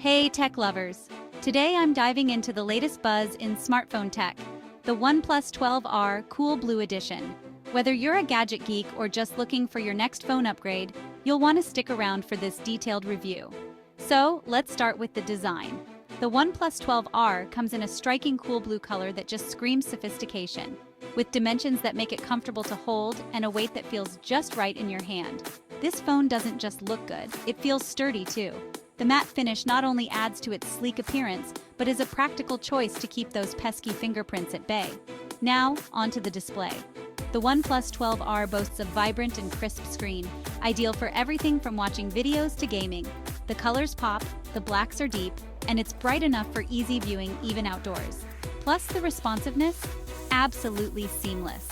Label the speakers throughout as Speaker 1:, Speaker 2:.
Speaker 1: Hey tech lovers! Today I'm diving into the latest buzz in smartphone tech, the OnePlus 12R Cool Blue Edition. Whether you're a gadget geek or just looking for your next phone upgrade, you'll want to stick around for this detailed review. So, let's start with the design. The OnePlus 12R comes in a striking cool blue color that just screams sophistication, with dimensions that make it comfortable to hold and a weight that feels just right in your hand. This phone doesn't just look good, it feels sturdy too. The matte finish not only adds to its sleek appearance, but is a practical choice to keep those pesky fingerprints at bay. Now, onto the display. The OnePlus 12R boasts a vibrant and crisp screen, ideal for everything from watching videos to gaming. The colors pop, the blacks are deep, and it's bright enough for easy viewing even outdoors. Plus the responsiveness? Absolutely seamless.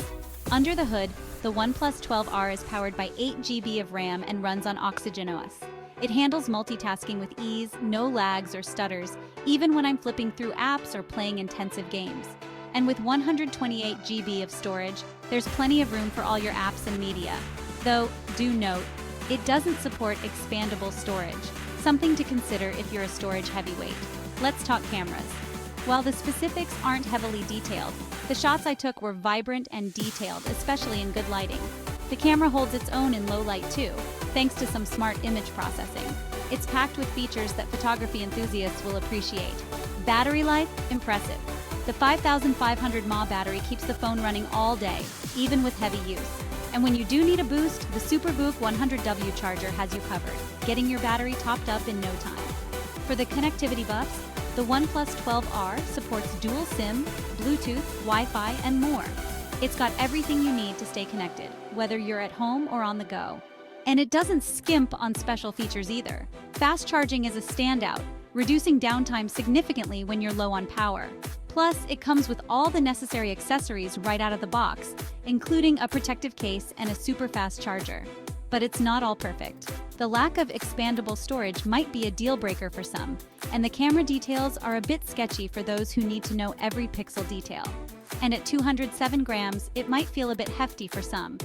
Speaker 1: Under the hood, the OnePlus 12R is powered by 8 GB of RAM and runs on Oxygen OS. It handles multitasking with ease, no lags or stutters, even when I'm flipping through apps or playing intensive games. And with 128 GB of storage, there's plenty of room for all your apps and media. Though, do note, it doesn't support expandable storage, something to consider if you're a storage heavyweight. Let's talk cameras. While the specifics aren't heavily detailed, the shots I took were vibrant and detailed, especially in good lighting. The camera holds its own in low light too, thanks to some smart image processing. It's packed with features that photography enthusiasts will appreciate. Battery life? Impressive. The 5500 mAh battery keeps the phone running all day, even with heavy use. And when you do need a boost, the SuperVOOC 100W charger has you covered, getting your battery topped up in no time. For the connectivity buffs, the OnePlus 12R supports dual SIM, Bluetooth, Wi-Fi, and more. It's got everything you need to stay connected, whether you're at home or on the go. And it doesn't skimp on special features either. Fast charging is a standout, reducing downtime significantly when you're low on power. Plus, it comes with all the necessary accessories right out of the box, including a protective case and a super fast charger. But it's not all perfect. The lack of expandable storage might be a deal breaker for some, and the camera details are a bit sketchy for those who need to know every pixel detail. And at 207 grams, it might feel a bit hefty for some.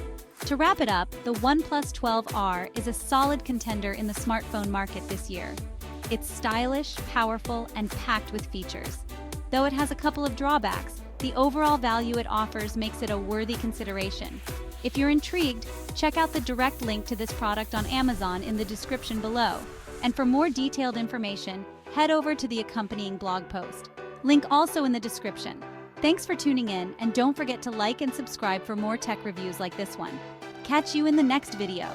Speaker 1: To wrap it up, the OnePlus 12R is a solid contender in the smartphone market this year. It's stylish, powerful, and packed with features. Though it has a couple of drawbacks, the overall value it offers makes it a worthy consideration. If you're intrigued, check out the direct link to this product on Amazon in the description below. And for more detailed information, head over to the accompanying blog post. Link also in the description. Thanks for tuning in, and don't forget to like and subscribe for more tech reviews like this one. Catch you in the next video.